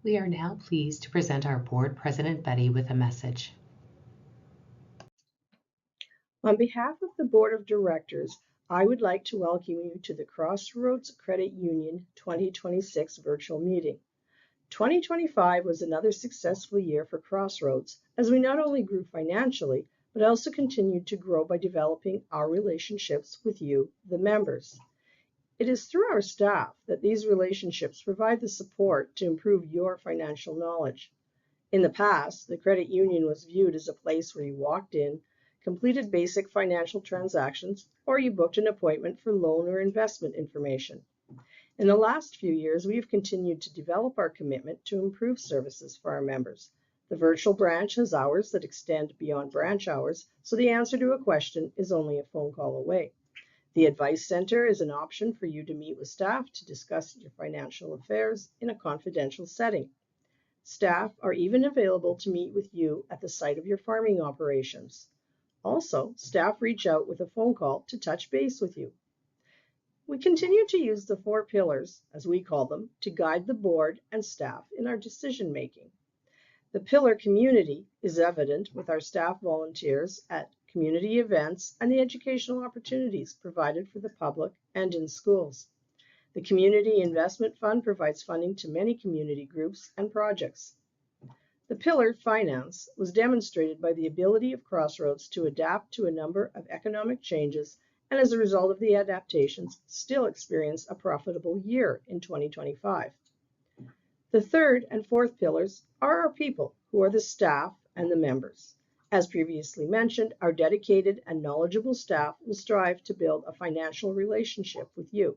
We are now pleased to present our Board President Betty with a message. On behalf of the Board of Directors, I would like to welcome you to the Crossroads Credit Union 2026 virtual meeting. 2025 was another successful year for Crossroads as we not only grew financially, but also continued to grow by developing our relationships with you, the members. It is through our staff that these relationships provide the support to improve your financial knowledge. In the past, the credit union was viewed as a place where you walked in, completed basic financial transactions, or you booked an appointment for loan or investment information. In the last few years, we have continued to develop our commitment to improve services for our members. The virtual branch has hours that extend beyond branch hours, so the answer to a question is only a phone call away. The Advice Center is an option for you to meet with staff to discuss your financial affairs in a confidential setting. Staff are even available to meet with you at the site of your farming operations. Also, staff reach out with a phone call to touch base with you. We continue to use the 4 pillars, as we call them, to guide the board and staff in our decision making. The pillar community is evident with our staff volunteers at community events and the educational opportunities provided for the public and in schools. The Community Investment Fund provides funding to many community groups and projects. The pillar finance was demonstrated by the ability of Crossroads to adapt to a number of economic changes, and as a result of the adaptations, still experience a profitable year in 2025. The third and fourth pillars are our people, who are the staff and the members. As previously mentioned, our dedicated and knowledgeable staff will strive to build a financial relationship with you.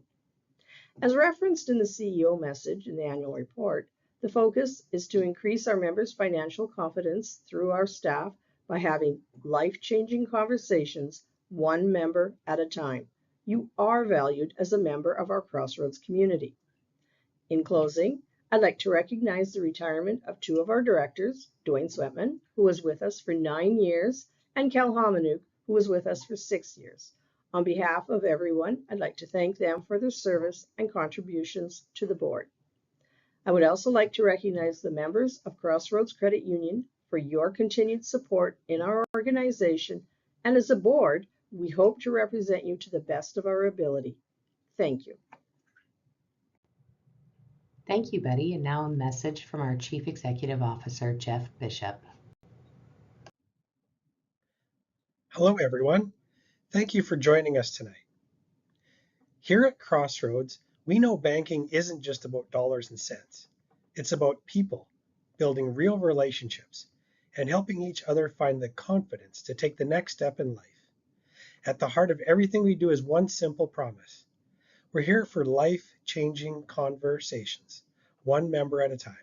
As referenced in the CEO message in the annual report, the focus is to increase our members' financial confidence through our staff by having life-changing conversations, one member at a time. You are valued as a member of our Crossroads community. In closing, I'd like to recognize the retirement of 2 of our directors, Dwayne Sweatman, who was with us for 9 years, and Cal Homanuk, who was with us for 6 years. On behalf of everyone, I'd like to thank them for their service and contributions to the board. I would also like to recognize the members of Crossroads Credit Union for your continued support in our organization, and as a board, we hope to represent you to the best of our ability. Thank you. Thank you, Betty. And now a message from our Chief Executive Officer, Jeff Bishop. Hello, everyone. Thank you for joining us tonight. Here at Crossroads, we know banking isn't just about dollars and cents. It's about people, building real relationships, and helping each other find the confidence to take the next step in life. At the heart of everything we do is one simple promise. We're here for life-changing conversations, one member at a time.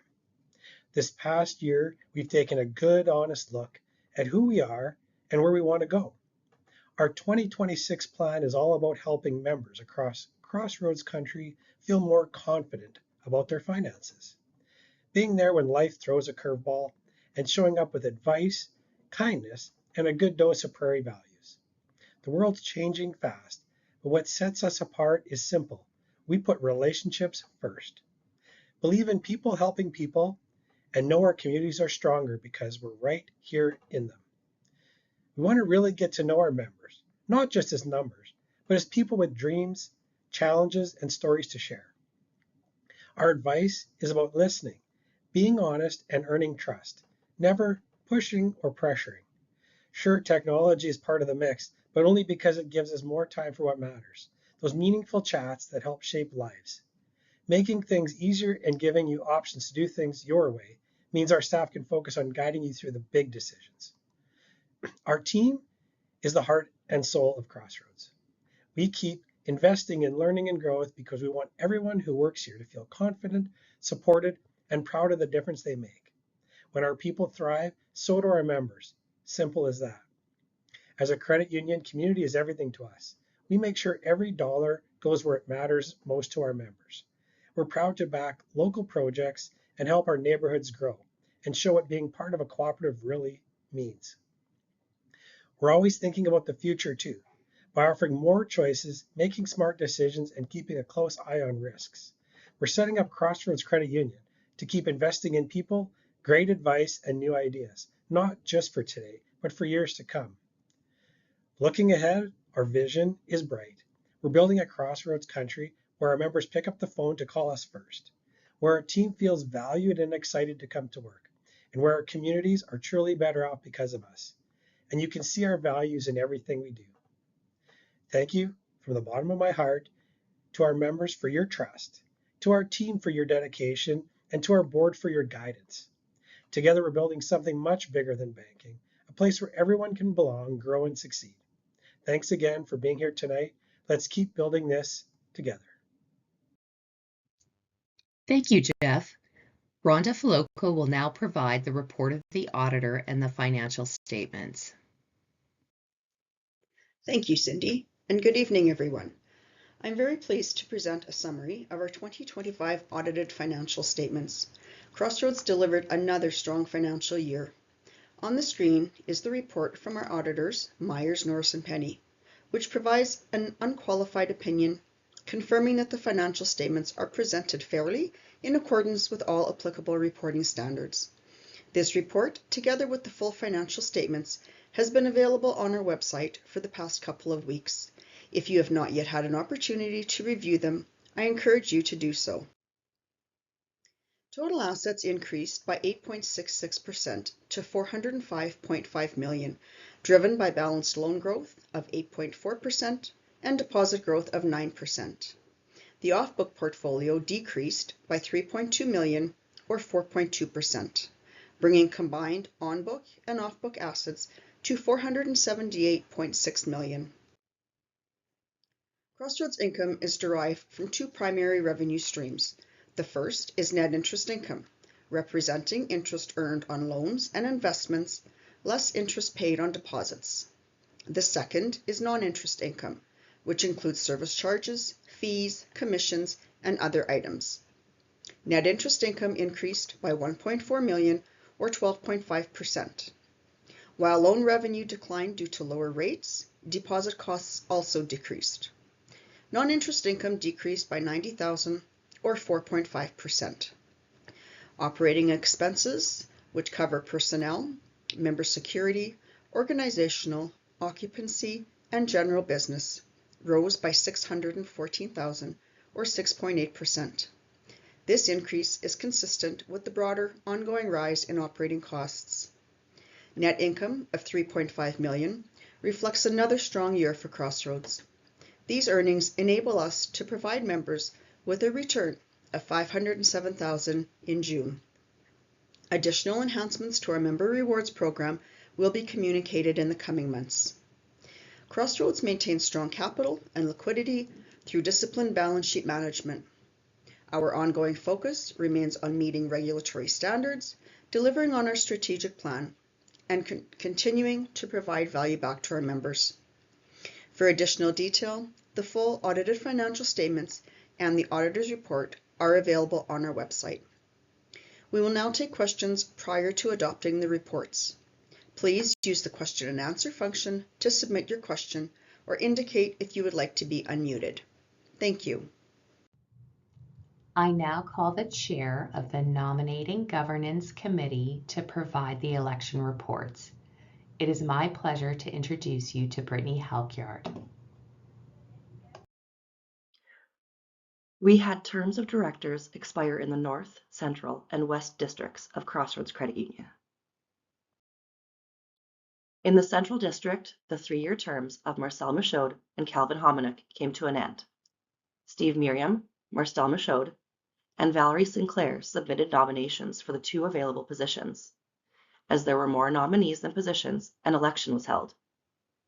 This past year, we've taken a good, honest look at who we are and where we want to go. Our 2026 plan is all about helping members across Crossroads country feel more confident about their finances, being there when life throws a curveball, and showing up with advice, kindness, and a good dose of prairie values. The world's changing fast, but what sets us apart is simple. We put relationships first. Believe in people helping people, and know our communities are stronger because we're right here in them. We want to really get to know our members, not just as numbers, but as people with dreams, challenges, and stories to share. Our advice is about listening, being honest, and earning trust, never pushing or pressuring. Sure, technology is part of the mix, but only because it gives us more time for what matters, those meaningful chats that help shape lives. Making things easier and giving you options to do things your way means our staff can focus on guiding you through the big decisions. Our team is the heart and soul of Crossroads. We keep investing in learning and growth because we want everyone who works here to feel confident, supported, and proud of the difference they make. When our people thrive, so do our members. Simple as that. As a credit union, community is everything to us. We make sure every dollar goes where it matters most to our members. We're proud to back local projects and help our neighborhoods grow and show what being part of a cooperative really means. We're always thinking about the future too, by offering more choices, making smart decisions, and keeping a close eye on risks. We're setting up Crossroads Credit Union to keep investing in people, great advice, and new ideas, not just for today, but for years to come. Looking ahead, our vision is bright. We're building a crossroads country where our members pick up the phone to call us first, where our team feels valued and excited to come to work, and where our communities are truly better off because of us. And you can see our values in everything we do. Thank you from the bottom of my heart to our members for your trust, to our team for your dedication, and to our board for your guidance. Together, we're building something much bigger than banking, a place where everyone can belong, grow, and succeed. Thanks again for being here tonight. Let's keep building this together. Thank you, Jeff. Rhonda Faloco will now provide the report of the auditor and the financial statements. Thank you, Cindy, and good evening, everyone. I'm very pleased to present a summary of our 2025 audited financial statements. Crossroads delivered another strong financial year. On the screen is the report from our auditors, Myers, Norris & Penny, which provides an unqualified opinion confirming that the financial statements are presented fairly in accordance with all applicable reporting standards. This report, together with the full financial statements, has been available on our website for the past couple of weeks. If you have not yet had an opportunity to review them, I encourage you to do so. Total assets increased by 8.66% to $405.5 million, driven by balanced loan growth of 8.4% and deposit growth of 9%. The off-book portfolio decreased by $3.2 million or 4.2%, bringing combined on-book and off-book assets to $478.6 million. Crossroads income is derived from two primary revenue streams. The first is net interest income, representing interest earned on loans and investments, less interest paid on deposits. The second is non-interest income, which includes service charges, fees, commissions, and other items. Net interest income increased by $1.4 million or 12.5%. While loan revenue declined due to lower rates, deposit costs also decreased. Non-interest income decreased by $90,000 or 4.5%. Operating expenses, which cover personnel, member security, organizational, occupancy, and general business, rose by $614,000 or 6.8%. This increase is consistent with the broader ongoing rise in operating costs. Net income of $3.5 million reflects another strong year for Crossroads. These earnings enable us to provide members with a return of $507,000 in June. Additional enhancements to our member rewards program will be communicated in the coming months. Crossroads maintains strong capital and liquidity through disciplined balance sheet management. Our ongoing focus remains on meeting regulatory standards, delivering on our strategic plan, and continuing to provide value back to our members. For additional detail, the full audited financial statements and the auditor's report are available on our website. We will now take questions prior to adopting the reports. Please use the question and answer function to submit your question or indicate if you would like to be unmuted. Thank you. I now call the chair of the Nominating Governance Committee to provide the election reports. It is my pleasure to introduce you to Brittany Halkyard. We had terms of directors expire in the North, Central, and West Districts of Crossroads Credit Union. In the Central District, the 3-year terms of Marcel Michaud and Calvin Hominick came to an end. Steve Miriam, Marcel Michaud, and Valerie Sinclair submitted nominations for the 2 available positions. As there were more nominees than positions, an election was held.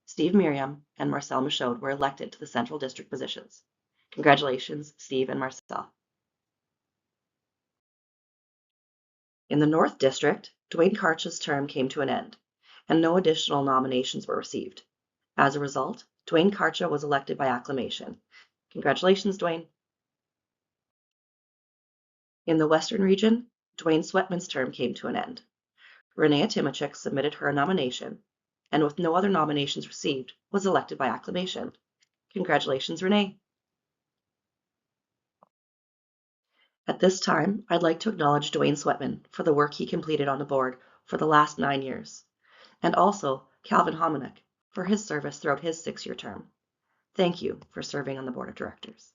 Steve Miriam and Marcel Michaud were elected to the Central District positions. Congratulations, Steve and Marcel. In the North District, Dwayne Karcha's term came to an end, and no additional nominations were received. As a result, Dwayne Karcha was elected by acclamation. Congratulations, Dwayne. In the Western region, Dwayne Sweatman's term came to an end. Renea Timachik submitted her nomination, and with no other nominations received, was elected by acclamation. Congratulations, Renee. At At this time, I'd like to acknowledge Dwayne Sweatman for the work he completed on the board for the last 9 years, and also Calvin Hominick for his service throughout his 6-year term. Thank you for serving on the Board of Directors.